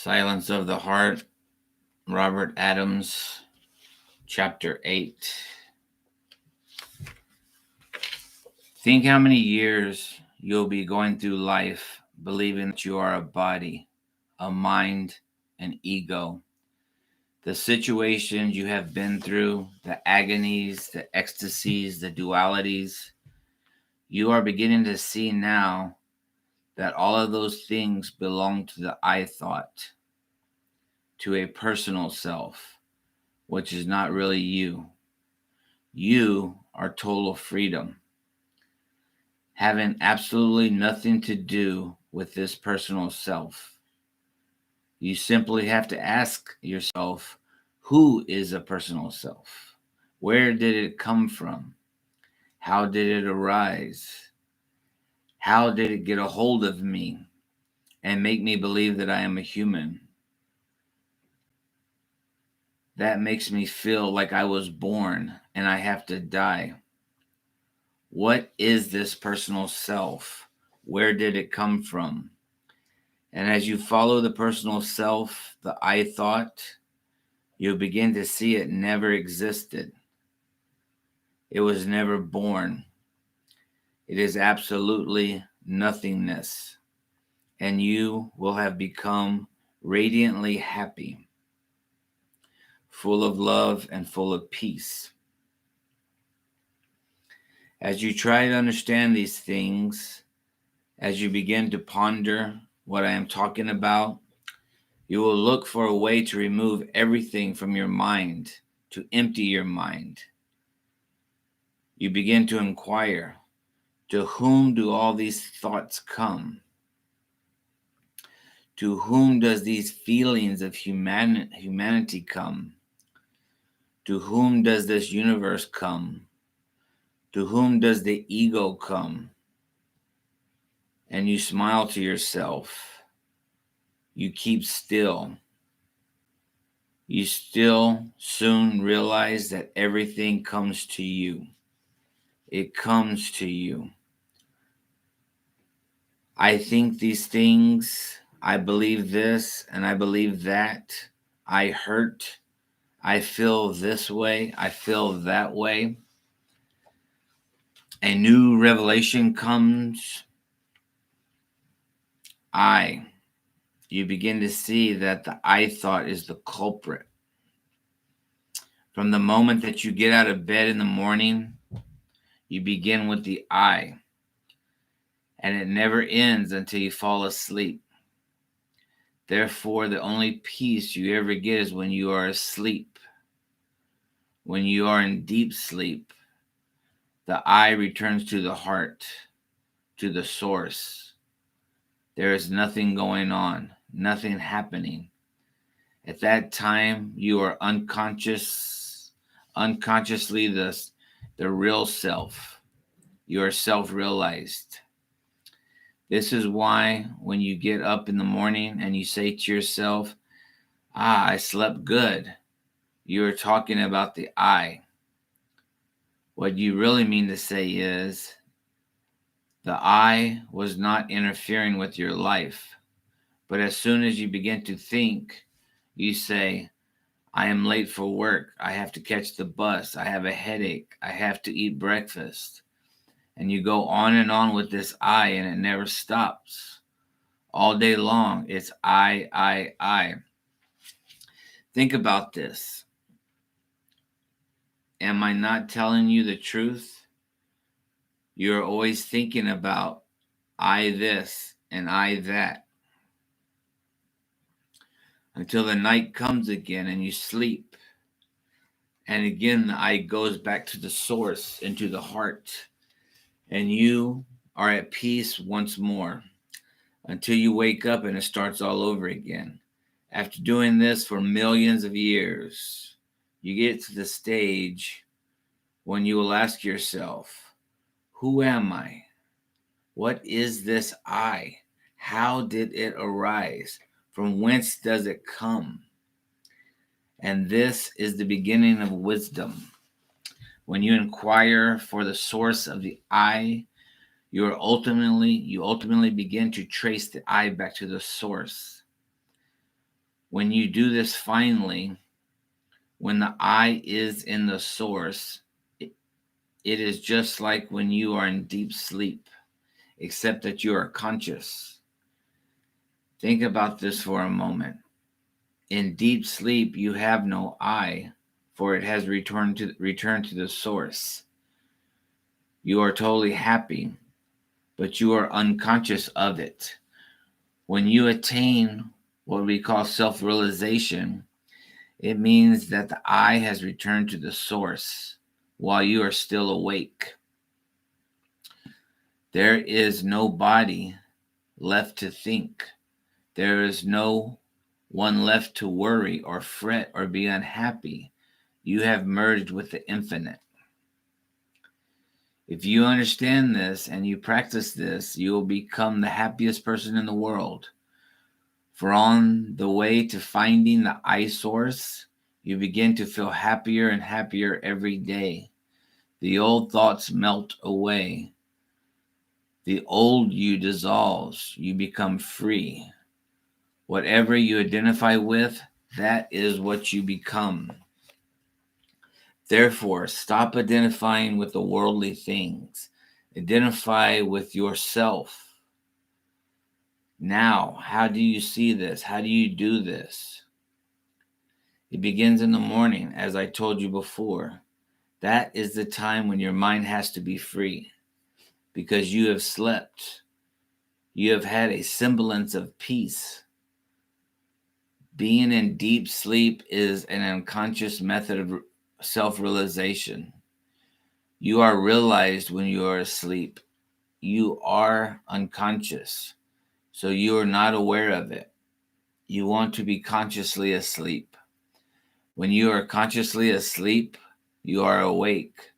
Silence of the Heart, Robert Adams, Chapter 8. Think how many years you'll be going through life believing that you are a body, a mind, an ego. The situations you have been through, the agonies, the ecstasies, the dualities, you are beginning to see now that all of those things belong to the I thought, to a personal self, which is not really you. You are total freedom, having absolutely nothing to do with this personal self. You simply have to ask yourself, who is a personal self? Where did it come from? How did it arise? How did it get a hold of me and make me believe that I am a human? That makes me feel like I was born and I have to die. What is this personal self? Where did it come from? And as you follow the personal self, the I thought, you'll begin to see it never existed. It was never born. It is absolutely nothingness. And you will have become radiantly happy, full of love and full of peace. As you try to understand these things, as you begin to ponder what I am talking about, you will look for a way to remove everything from your mind, to empty your mind. You begin to inquire, to whom do all these thoughts come? To whom does these feelings of humanity come? To whom does this universe come? To whom does the ego come? And you smile to yourself. You keep still. You still soon realize that everything comes to you. It comes to you. I think these things, I believe this, and I believe that. I hurt. I feel this way. I feel that way. A new revelation comes. You begin to see that the I thought is the culprit. From the moment that you get out of bed in the morning, you begin with the I, and it never ends until you fall asleep. Therefore, the only peace you ever get is when you are asleep. When you are in deep sleep, the I returns to the heart, to the source. There is nothing going on, nothing happening. At that time, you are unconsciously the real self. You are self-realized. This is why when you get up in the morning and you say to yourself, I slept good, you are talking about the I. What you really mean to say is, the I was not interfering with your life. But as soon as you begin to think, you say, I am late for work. I have to catch the bus. I have a headache. I have to eat breakfast. And you go on and on with this I, and it never stops. All day long, it's I. Think about this. Am I not telling you the truth? You're always thinking about I this and I that. Until the night comes again and you sleep. And again, the I goes back to the source, into the heart. And you are at peace once more until you wake up and it starts all over again. After doing this for millions of years, you get to the stage when you will ask yourself, who am I? What is this I? How did it arise? From whence does it come? And this is the beginning of wisdom. When you inquire for the source of the I, you ultimately begin to trace the I back to the source. When you do this finally, when the I is in the source, it is just like when you are in deep sleep, except that you are conscious. Think about this for a moment. In deep sleep, you have no I, for it has returned to the source. You are totally happy, but you are unconscious of it. When you attain what we call self-realization, it means that the I has returned to the source while you are still awake. There is no body left to think. There is no one left to worry or fret or be unhappy. You have merged with the infinite. If you understand this and you practice this, you will become the happiest person in the world. For on the way to finding the I source, you begin to feel happier and happier every day. The old thoughts melt away. The old you dissolves. You become free. Whatever you identify with, that is what you become. Therefore, stop identifying with the worldly things. Identify with yourself. Now, how do you see this? How do you do this? It begins in the morning, as I told you before. That is the time when your mind has to be free because you have slept. You have had a semblance of peace. Being in deep sleep is an unconscious method of self-realization. You are realized when you are asleep. You are unconscious, so you are not aware of it. You want to be consciously asleep. When you are consciously asleep, you are awake.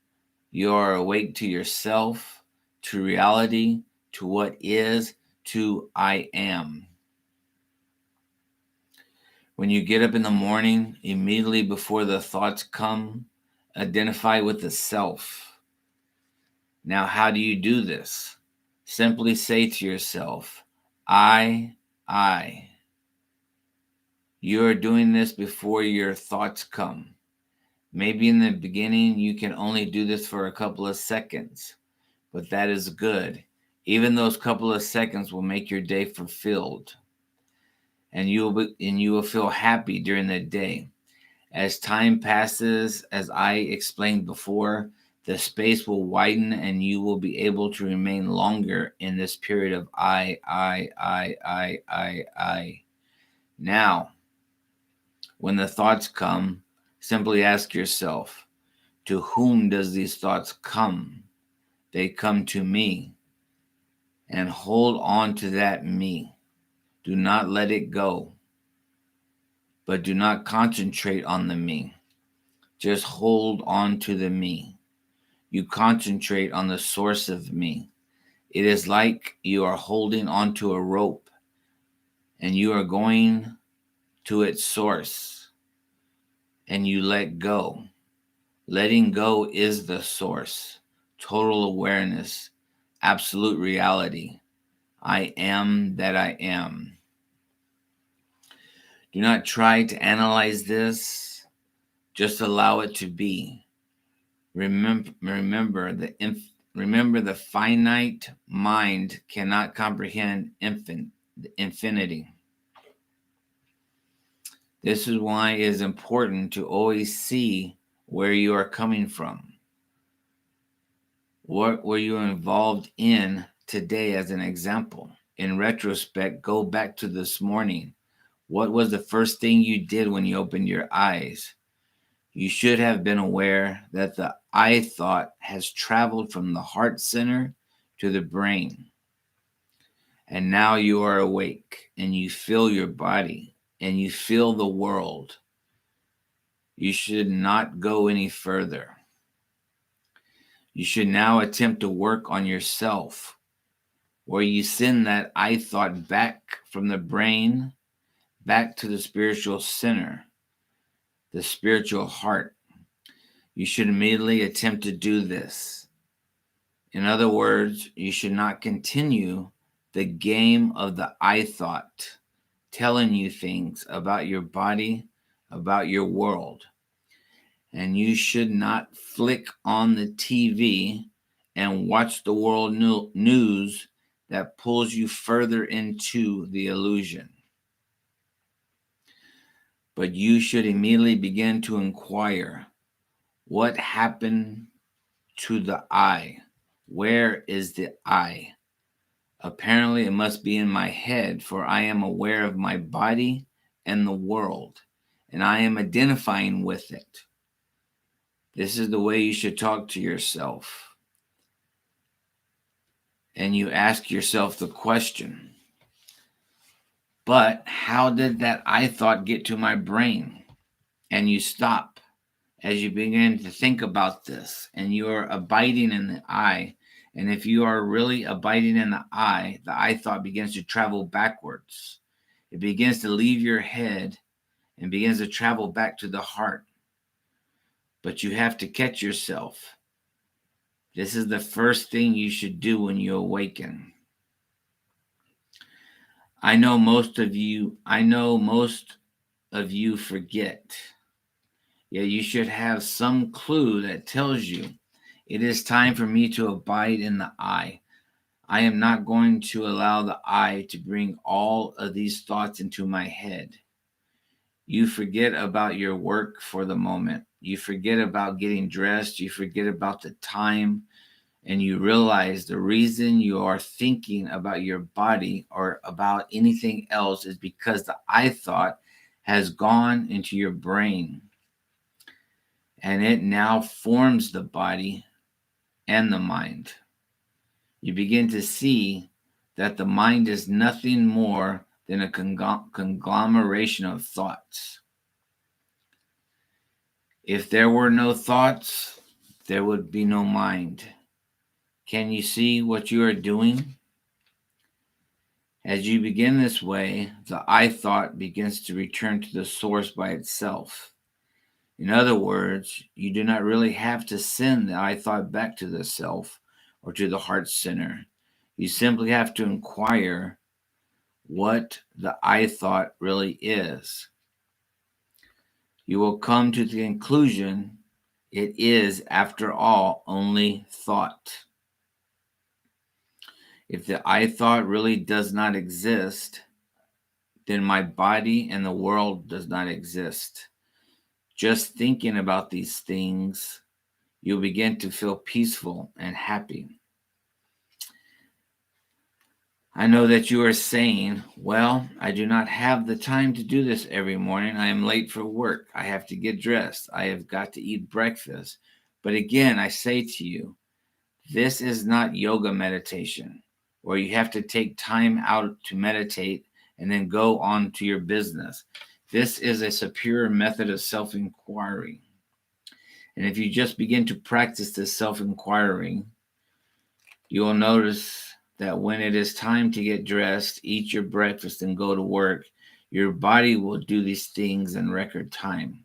You are awake to yourself, to reality, to what is, to I am. When you get up in the morning, immediately before the thoughts come, identify with the self. Now, how do you do this? Simply say to yourself, I. You are doing this before your thoughts come. Maybe in the beginning, you can only do this for a couple of seconds, but that is good. Even those couple of seconds will make your day fulfilled, and you will feel happy during the day. As time passes, as I explained before, the space will widen and you will be able to remain longer in this period of I. Now, when the thoughts come, simply ask yourself, to whom does these thoughts come? They come to me. And hold on to that me. Do not let it go. But do not concentrate on the me. Just hold on to the me. You concentrate on the source of me. It is like you are holding onto a rope and you are going to its source and you let go. Letting go is the source, total awareness, absolute reality. I am that I am. Do not try to analyze this. Just allow it to be. Remember the finite mind cannot comprehend infinity. This is why it is important to always see where you are coming from. What were you involved in today, as an example? In retrospect, go back to this morning. What was the first thing you did when you opened your eyes? You should have been aware that the I thought has traveled from the heart center to the brain. And now you are awake and you feel your body and you feel the world. You should not go any further. You should now attempt to work on yourself, where you send that I thought back from the brain, back to the spiritual center, the spiritual heart. You should immediately attempt to do this. In other words, you should not continue the game of the I thought. telling you things about your body, about your world. And you should not flick on the TV and watch the world news that pulls you further into the illusion. But you should immediately begin to inquire, what happened to the I? Where is the I? Apparently, it must be in my head, for I am aware of my body and the world, and I am identifying with it. This is the way you should talk to yourself. And you ask yourself the question, but how did that I thought get to my brain? And you stop as you begin to think about this, and you are abiding in the I. And if you are really abiding in the I thought begins to travel backwards. It begins to leave your head and begins to travel back to the heart. But you have to catch yourself. This is the first thing you should do when you awaken. I know most of you forget. Yet you should have some clue that tells you it is time for me to abide in the I. I am not going to allow the I to bring all of these thoughts into my head. You forget about your work for the moment. You forget about getting dressed. You forget about the time. And you realize the reason you are thinking about your body or about anything else is because the I thought has gone into your brain. And it now forms the body and the mind. You begin to see that the mind is nothing more than a conglomeration of thoughts. If there were no thoughts, there would be no mind. Can you see what you are doing? As you begin this way, the I thought begins to return to the source by itself. In other words, you do not really have to send the I thought back to the self or to the heart center. You simply have to inquire what the I thought really is. You will come to the conclusion it is, after all, only thought. If the I thought really does not exist, then my body and the world does not exist. Just thinking about these things, you'll begin to feel peaceful and happy. I know that you are saying, well, I do not have the time to do this every morning. I am late for work. I have to get dressed. I have got to eat breakfast. But again, I say to you, this is not yoga meditation, where you have to take time out to meditate and then go on to your business. This is a superior method of self-inquiry. And if you just begin to practice this self-inquiry, you will notice that when it is time to get dressed, eat your breakfast, and go to work, your body will do these things in record time.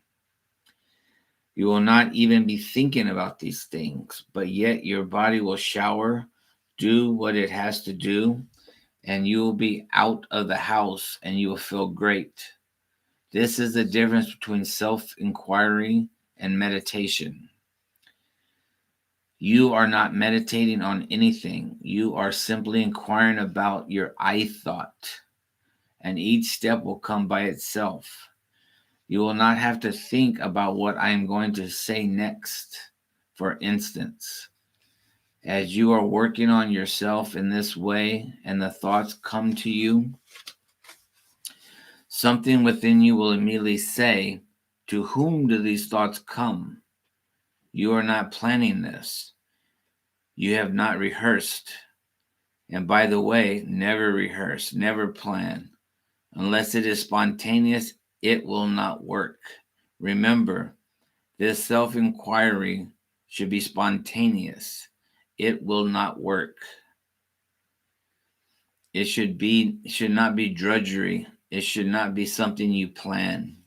You will not even be thinking about these things, but yet your body will shower, do what it has to do, and you will be out of the house and you will feel great. This is the difference between self-inquiry and meditation. You are not meditating on anything. You are simply inquiring about your I thought, and each step will come by itself. You will not have to think about what I am going to say next. For instance, as you are working on yourself in this way and the thoughts come to you, something within you will immediately say, to whom do these thoughts come? You are not planning this. You have not rehearsed. And by the way, never rehearse, never plan. Unless it is spontaneous, it will not work. Remember, this self-inquiry should be spontaneous. It will not work. It should not be drudgery. It should not be something you plan.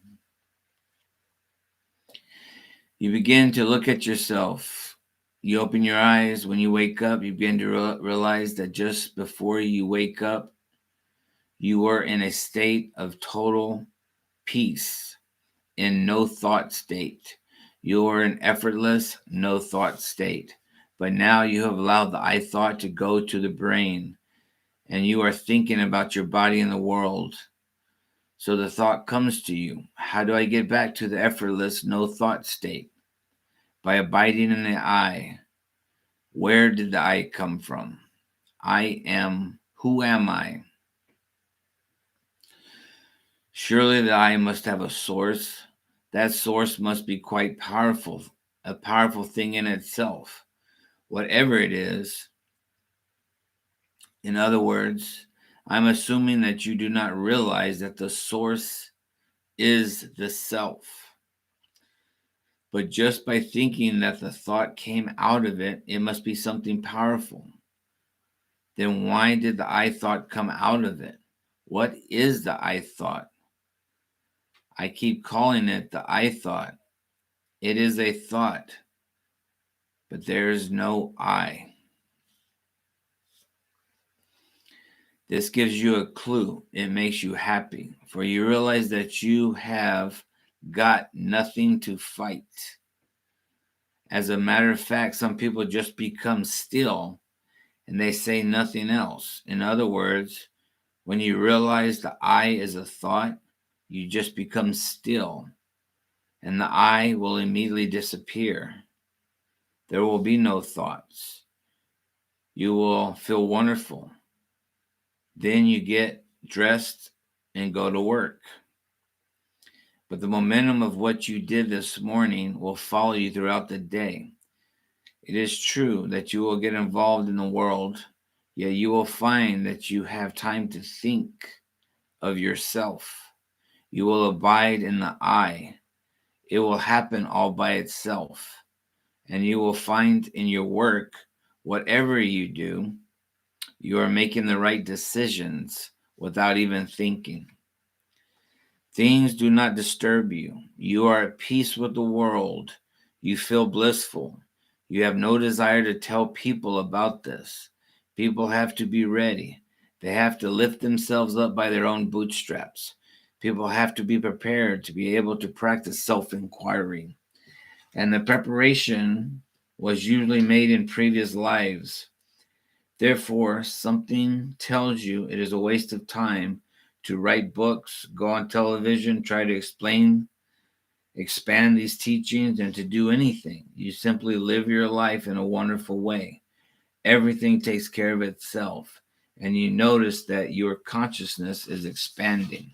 You begin to look at yourself. You open your eyes. When you wake up, you begin to realize that just before you wake up, You were in a state of total peace, in no thought state. You are in effortless, no thought state. But now you have allowed the I thought to go to the brain, and you are thinking about your body and the world. So the thought comes to you, how do I get back to the effortless, no thought state? By abiding in the I. Where did the I come from? I am. Who am I? Surely the I must have a source. That source must be quite powerful, a powerful thing in itself. Whatever it is, in other words, I'm assuming that you do not realize that the source is the self. But just by thinking that the thought came out of it, it must be something powerful. Then why did the I thought come out of it? What is the I thought? I keep calling it the I thought. It is a thought, but there is no I. This gives you a clue. It makes you happy, for you realize that you have got nothing to fight. As a matter of fact, some people just become still and they say nothing else. In other words, when you realize the I is a thought, you just become still, and the I will immediately disappear. There will be no thoughts. You will feel wonderful. Then you get dressed and go to work. But the momentum of what you did this morning will follow you throughout the day. It is true that you will get involved in the world, yet you will find that you have time to think of yourself. You will abide in the I. It will happen all by itself. And you will find in your work, whatever you do, you are making the right decisions without even thinking. Things do not disturb you. You are at peace with the world. You feel blissful. You have no desire to tell people about this. People have to be ready. They have to lift themselves up by their own bootstraps. People have to be prepared to be able to practice self-inquiry. And the preparation was usually made in previous lives. Therefore, something tells you it is a waste of time to write books, go on television, try to expand these teachings, and to do anything. You simply live your life in a wonderful way. Everything takes care of itself, and you notice that your consciousness is expanding.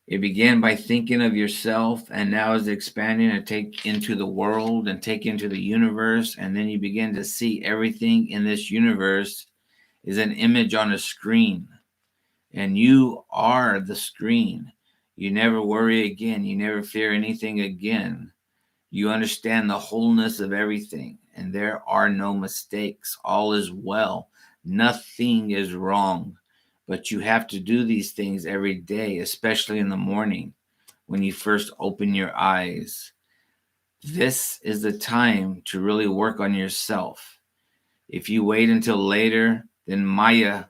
It began by thinking of yourself, and now is expanding and take into the world and take into the universe, and then you begin to see everything in this universe is an image on a screen, and you are the screen. You never worry again. You never fear anything again. You understand the wholeness of everything, and there are no mistakes. All is well. Nothing is wrong. But you have to do these things every day, especially in the morning when you first open your eyes. This is the time to really work on yourself. If you wait until later, then Maya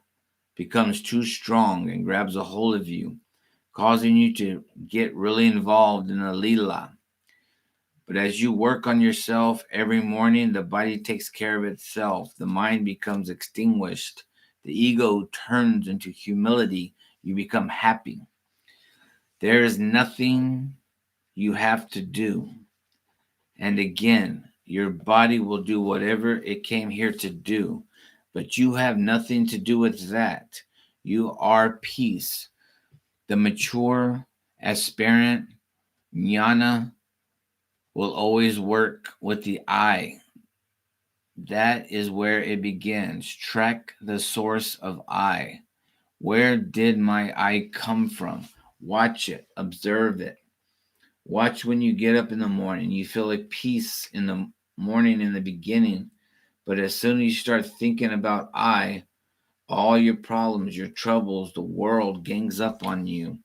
becomes too strong and grabs a hold of you, causing you to get really involved in a lila. But as you work on yourself every morning, the body takes care of itself. The mind becomes extinguished. The ego turns into humility. You become happy. There is nothing you have to do. And again, your body will do whatever it came here to do. But you have nothing to do with that. You are peace. The mature, aspirant, jnana will always work with the I. That is where it begins. Track the source of I. Where did my I come from? Watch it. Observe it. Watch when you get up in the morning. You feel like peace in the morning in the beginning. But as soon as you start thinking about I, all your problems, your troubles, the world gangs up on you.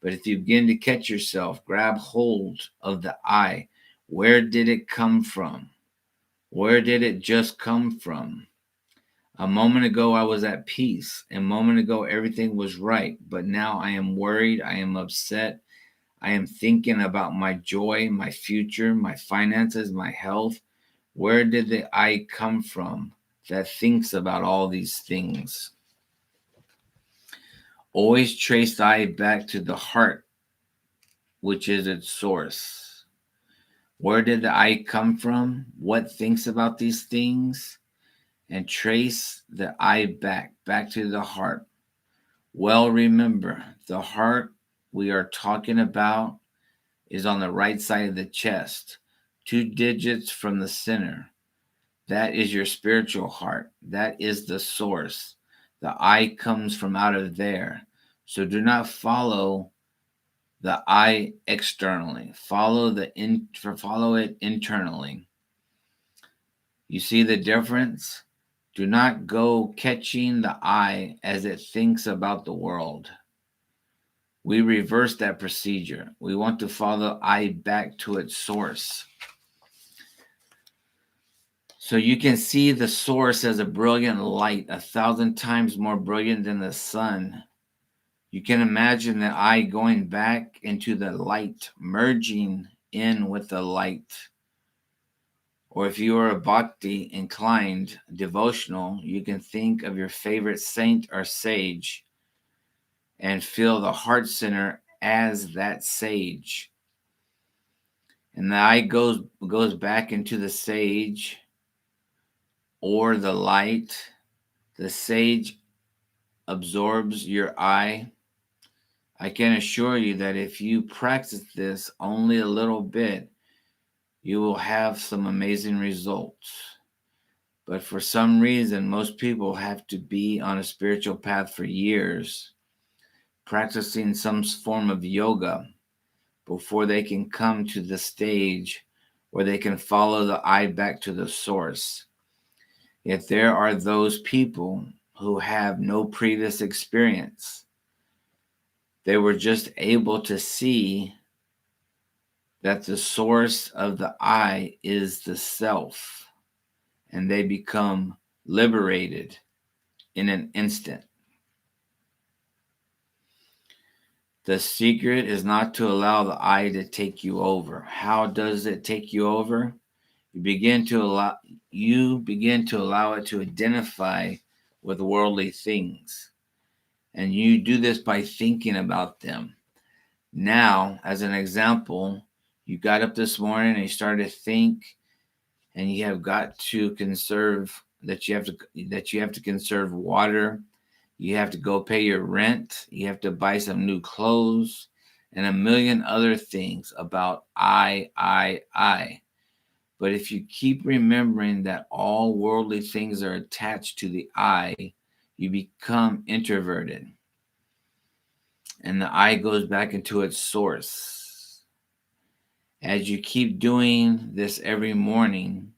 But if you begin to catch yourself, grab hold of the I. Where did it come from? Where did it just come from? A moment ago, I was at peace. A moment ago, everything was right. But now I am worried. I am upset. I am thinking about my joy, my future, my finances, my health. Where did the I come from that thinks about all these things? Always trace the I back to the heart, which is its source. Where did the I come from? What thinks about these things? And trace the I back to the heart. Well, remember, the heart we are talking about is on the right side of the chest, 2 digits from the center. That is your spiritual heart. That is the source. The I comes from out of there. So do not follow the I externally. Follow it internally. You see the difference? Do not go catching the I as it thinks about the world. We reverse that procedure. We want to follow I back to its source. So you can see the source as a brilliant light, 1,000 times more brilliant than the sun. You can imagine the I going back into the light, merging in with the light. Or if you are a bhakti inclined, devotional, you can think of your favorite saint or sage and feel the heart center as that sage. And the I goes back into the sage or the light. The sage absorbs your I. I can assure you that if you practice this only a little bit, you will have some amazing results. But for some reason, most people have to be on a spiritual path for years, practicing some form of yoga before they can come to the stage where they can follow the I back to the source. Yet there are those people who have no previous experience. They were just able to see that the source of the I is the self, and they become liberated in an instant. The secret is not to allow the I to take you over. How does it take you over? You begin to allow it to identify with worldly things. And you do this by thinking about them. Now, as an example, you got up this morning and you started to think, and you have got to conserve that you have to conserve water. You have to go pay your rent. You have to buy some new clothes and a million other things about I. But if you keep remembering that all worldly things are attached to the I, you become introverted. And the I goes back into its source. As you keep doing this every morning,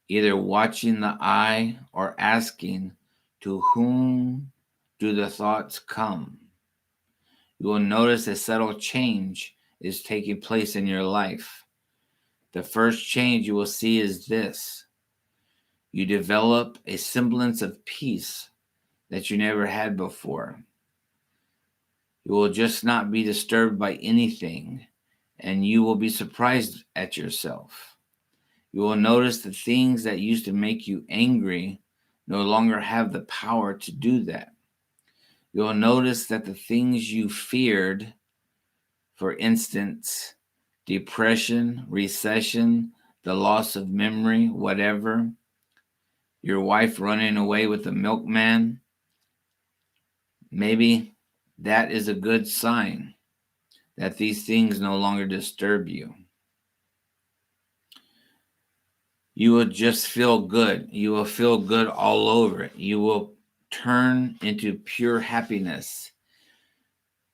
either watching the I or asking, to whom do the thoughts come? You will notice a subtle change is taking place in your life. The first change you will see is this. You develop a semblance of peace that you never had before. You will just not be disturbed by anything, and you will be surprised at yourself. You will notice the things that used to make you angry no longer have the power to do that. You will notice that the things you feared, for instance, depression, recession, the loss of memory, whatever, your wife running away with the milkman, maybe that is a good sign that these things no longer disturb you. You will just feel good. You will feel good all over it. You will turn into pure happiness.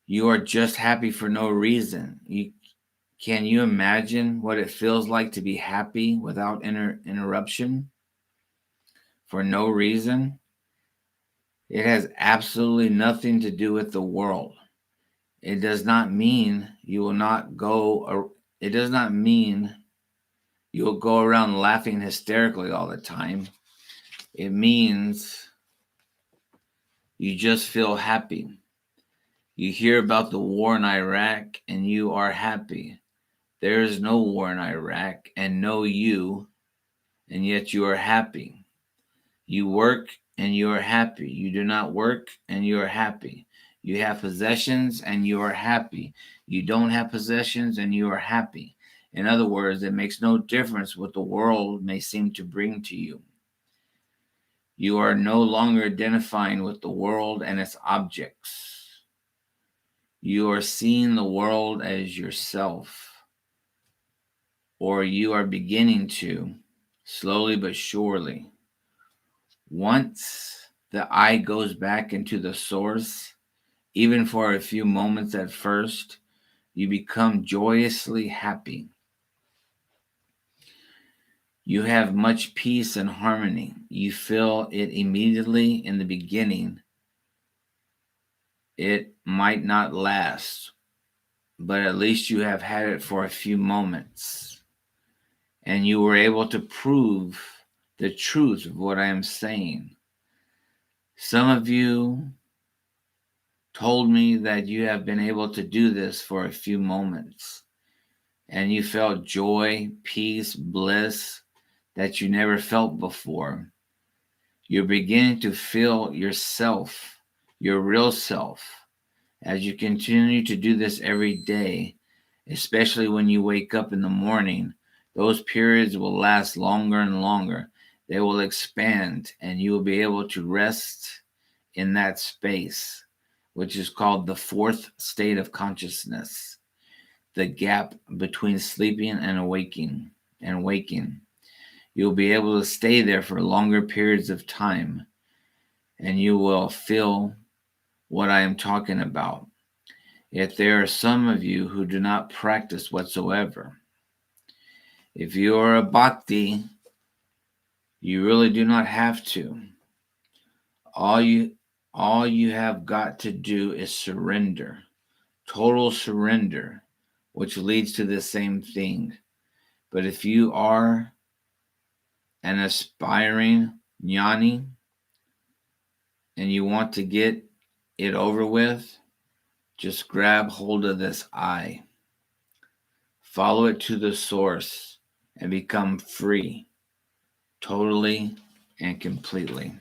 You are just happy for no reason. Can you imagine what it feels like to be happy without interruption for no reason? It has absolutely nothing to do with the world. It does not mean you will not go. It does not mean you will go around laughing hysterically all the time. It means you just feel happy. You hear about the war in Iraq and you are happy. There is no war in Iraq and no you, and yet you are happy. You work and you are happy. You do not work and you are happy. You have possessions and you are happy. You don't have possessions and you are happy. In other words, it makes no difference what the world may seem to bring to you. You are no longer identifying with the world and its objects. You are seeing the world as yourself, or you are beginning to, slowly but surely. Once the eye goes back into the source, even for a few moments at first, you become joyously happy. You have much peace and harmony. You feel it immediately in the beginning. It might not last, but at least you have had it for a few moments. And you were able to prove the truth of what I am saying. Some of you told me that you have been able to do this for a few moments, and you felt joy, peace, bliss that you never felt before. You're beginning to feel yourself, your real self, as you continue to do this every day, especially when you wake up in the morning. Those periods will last longer and longer. They will expand, and you will be able to rest in that space, which is called the fourth state of consciousness, the gap between sleeping and waking. You'll be able to stay there for longer periods of time, and you will feel what I am talking about. Yet there are some of you who do not practice whatsoever. If you are a bhakti, you really do not have to. All you have got to do is surrender. Total surrender, which leads to the same thing. But if you are an aspiring jnani and you want to get it over with, just grab hold of this eye, follow it to the source, and become free, totally and completely.